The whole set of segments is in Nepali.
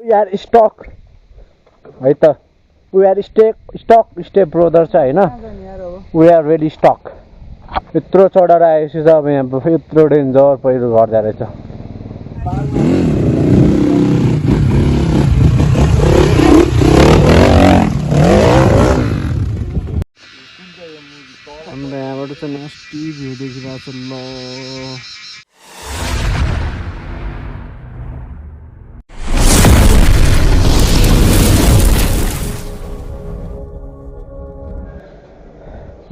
We are stuck है त we are stuck step brother छ हैन we are really stuck यत्रो चढाएर आएपछि चाहिँ अब यहाँ यत्रो डेन्जर पहिरो गर्दै रहेछ हाम्रो यहाँबाट चाहिँ नेस्टी भ्यू देखिरहेको छ ल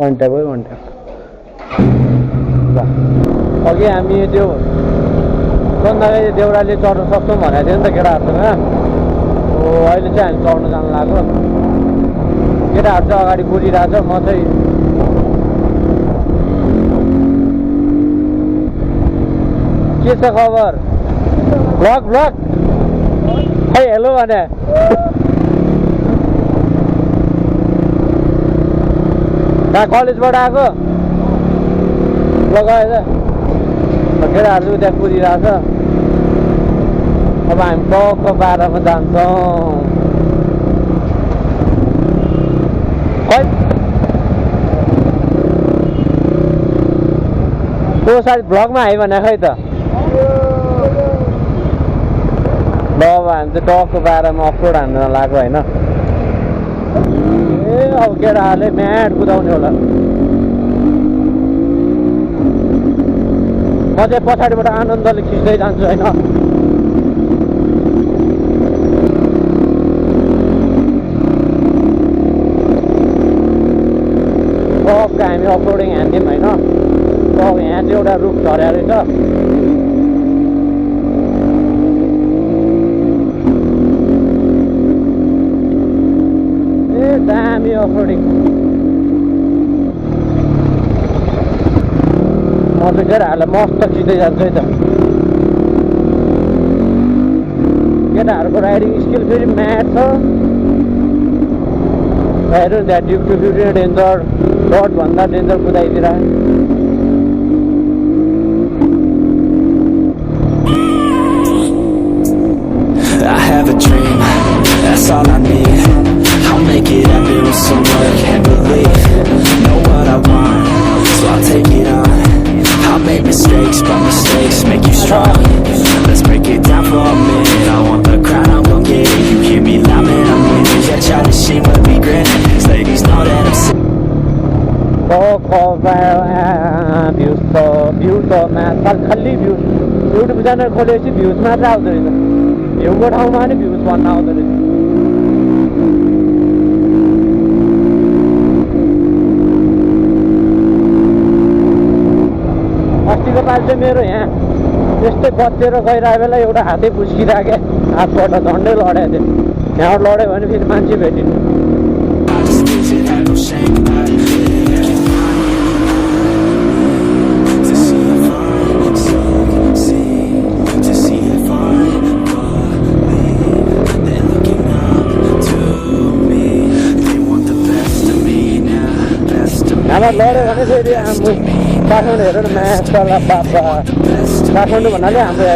one tap अघि हामी त्यो चन्द्रगिरी देउराली चढ्न सक्छौँ भनेको थियो नि त केटाहरूसँग हो अहिले चाहिँ हामी चढ्न जानु लाग्यो केटाहरू चाहिँ अगाडि कुदिरहेछ म चाहिँ के छ खबर भ्लग खै हेलो भने कलेजबाट आएको लगाएछ केटाहरू त्यहाँ कुदिरहेछ अब हामी टक्क 12 जान्छौँ खै त्यो सायद भ्लगमा आयो भने खै त ल अब हामी चाहिँ टक्क 12 अफरोड हान्न लाग्यो होइन ए अब केटाहरूले म्याट कुदाउने होला म चाहिँ पछाडिबाट आनन्दले खिच्दै जान्छु होइन टक्क हामी अफरोडिङ हान्थ्यौँ होइन अब यहाँ चाहिँ एउटा रुख झर्या रहेछ दामी अफरोडिङ म चाहिँ केटाहरूलाई मस्त खिच्दै जान्छु है त केटाहरूको राइडिङ स्किल फेरि म्याट छ हेर्नु त्यहाँ ड्युक टु फ्युटी डेन्जर डटभन्दा डेन्जर कुदाइदिएर I have a dream, that's all I need. I'll make it happen with some work and belief. Know what I want, so I'll take it on. I'll make mistakes, but mistakes make you strong. Let's break it down for a minute. I want the crown, I'm gon' get it. You hear me loud, man, I'm winning. Yeah, try to see what we grinning. These ladies know that I'm sick. Views त भ्युज त खालि भ्युज युट्युब च्यानल खोलेपछि भ्युज मात्र आउँदो रहेछ भ्यूको ठाउँमा नि भ्युज भन्न आउँदो रहेछ अस्तिको पालि चाहिँ मेरो यहाँ यस्तै बचेर गइरहेको बेला एउटा हातै पुस्किरहेको हातबाट झन्डै लडेको थियो यहाँबाट लड्यो भने फेरि मान्छे भेटिनु हाम्रो लड्यो भने फेरि हाम्रो काठमाडौँ हेरेर म्याच चल्ला बाबा काठमाडौँ भन्नाले हाम्रो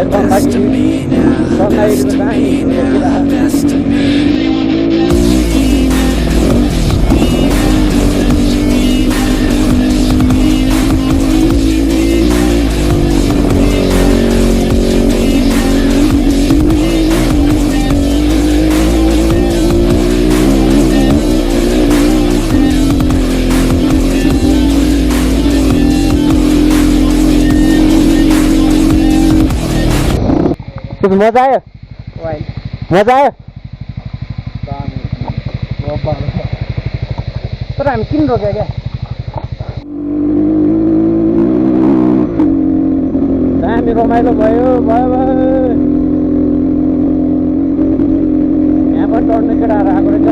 मजा आयो मजा आयो तर हामी किन रोक्यो क्या दामी रमाइलो भयो यहाँबाट चढ्ने केटाहरू आएको रहेछ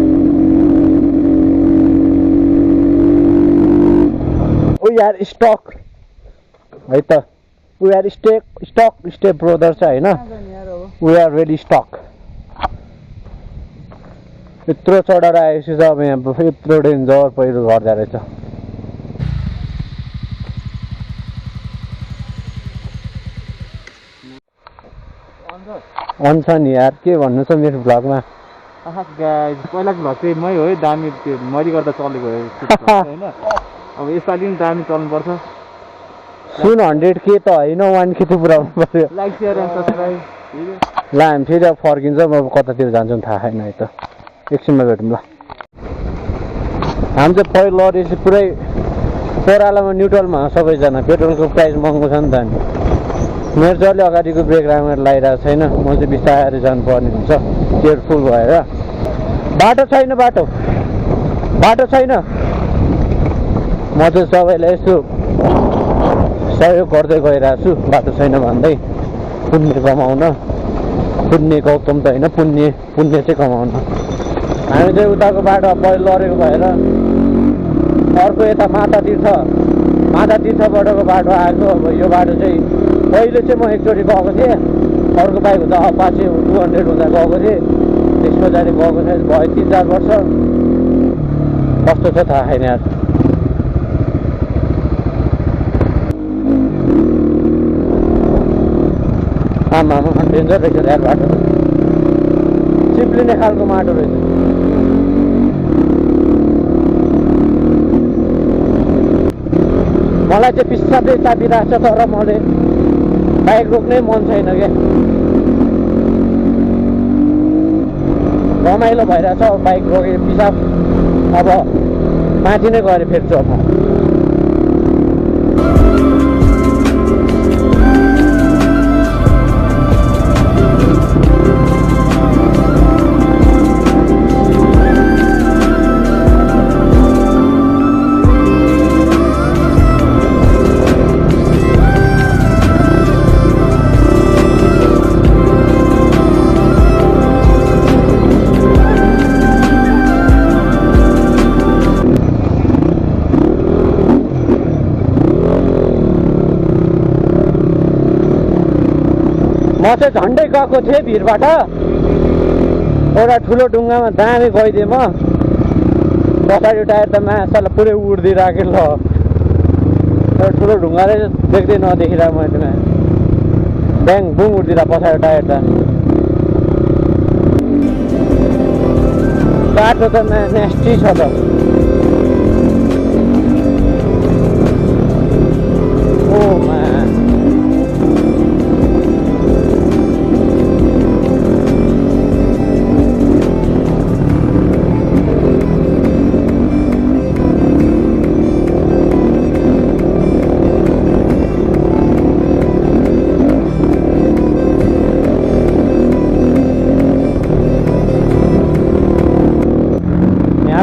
ओ यार स्टक है त we are stuck step brother छ हैन we are really stuck यत्रो चढाएर आएपछि चाहिँ अब यहाँ यत्रो डेन्जर पहिरो गर्दै रहेछ अन्छ नि यार के भन्नु छ मेरो भ्लगमा पहिलाको भ्लग चाहिँ मै हो है दामी त्यो मैले गर्दा चलेको होइन अब यसपालि पनि दामी चल्नुपर्छ 100K त होइन 1K त पुऱ्याउनु पर्यो लाइक सेयर एन्ड सब्सक्राइब ल हामी फेरि अब फर्किन्छ अब कतातिर जान्छौँ थाहा छैन है त एकछिनमा भेटौँ ल हामी चाहिँ पहिलो लरी चाहिँ पुरै पोरालामा न्युट्रलमा सबैजना पेट्रोलको प्राइस महँगो छ नि त अनि मेरो चाहिँ अलि अगाडिको ब्रेक राम्ररी लगाइरहेको छैन म चाहिँ बिस्तारै जानुपर्ने हुन्छ तेल फुल भएर बाटो छैन बाटो छैन म चाहिँ सबैलाई यसो सहयोग गर्दै गइरहेको छु बाटो छैन भन्दै पुण्य कमाउन पुण्य गौतम त होइन पुण्य चाहिँ कमाउन हामी चाहिँ उताको बाटो पहिलो लरेको भएर अर्को यता माता तीर्थबाटको बाटो आएको अब यो बाटो चाहिँ पहिले चाहिँ म एकचोटि गएको थिएँ अर्को बाइक हुँदा अपाचे 200 हुँदा गएको थिएँ त्यस पछाडि गएको थिएँ भयो 3-4 वर्ष कस्तो छ थाहा छैन यार आमा डेन्जर रहेछ यार बाटो चिप्लिने खालको माटो रहेछ मलाई चाहिँ पिस्सादै चापिरहेको छ तर मैले बाइक रोक्नै मन छैन क्या रमाइलो भइरहेछ बाइक रोके पिसाब अब माथि नै गएर फेर्छु अब म चाहिँ झन्डै गएको थिएँ भिरबाट एउटा ठुलो ढुङ्गामा दामी गइदिएँ म पछाडि टायर त माछालाई पुरै उड्दिरहेको ल एउटा ठुलो ढुङ्गाले देख्दै नदेखिरहेको मैले ब्याङ बुङ उड्दिरहेको पछाडि टायर त बाटो त नेस्टी छ त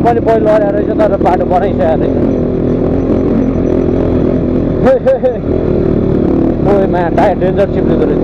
पनि पहिलो लडेर रहेछ तर बाटो बनाइसकेको रहेछ ओइमा टायर डेन्जर चिप्लिँदो रहेछ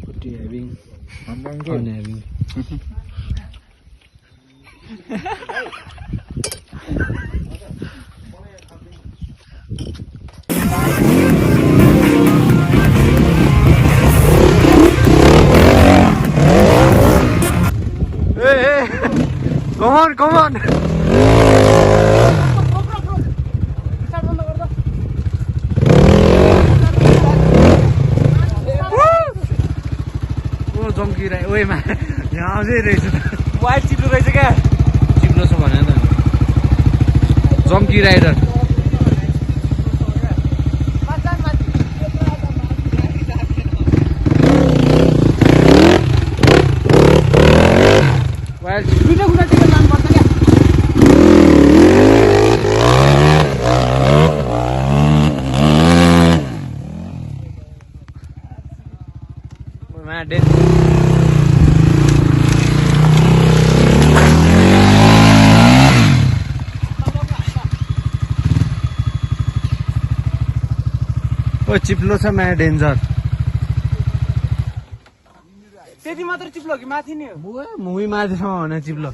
Putih having, on having. Hey, come on. जम्किरहेको ओएमा यहाँ आउँदै रहेछ वाइट चिप्लो रहेछ क्या चिप्लो छ भने त जम्की राइडर वाइट दुईटा कुरा टिकट लानुपर्छ क्या ओ चिप्लो छ म्या डेन्जर त्यति मात्र चिप्लो कि माथि नि हो मुभी माथिसम्म भने चिप्लो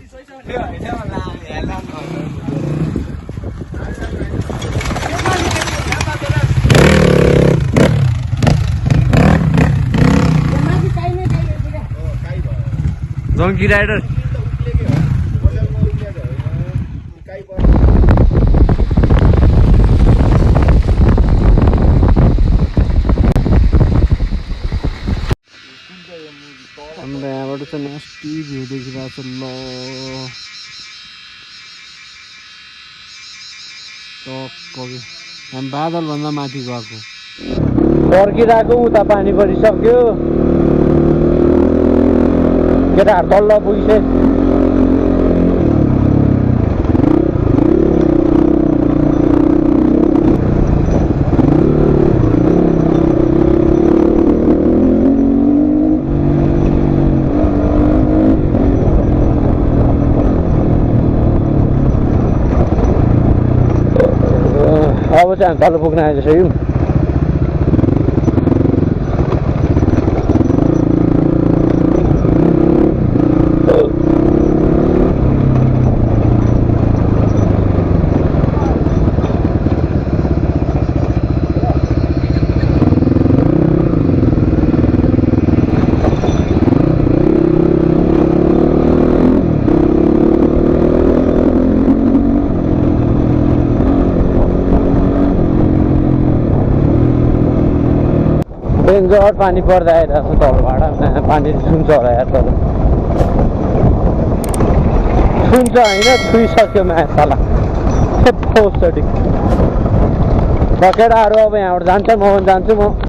जङ्की राइडर हाम्रो यहाँबाट चाहिँ नेस्टी भ्यू देखिरहेको छ ल टक्क हामी बादलभन्दा माथि गएको पर्खिरहेको उता पानी परिसक्यो केटाहरू तल्ल पुगिसके अब चाहिँ हामी तल पुग्न आइसक्यौँ डेन्जर पानी पर्दा आइरहेको छ तलबाट पानी छुन्छ होला यार तल छुन्छ होइन छुइसक्यो माछाला केटाहरू अब यहाँबाट जान्छ म पनि जान्छु म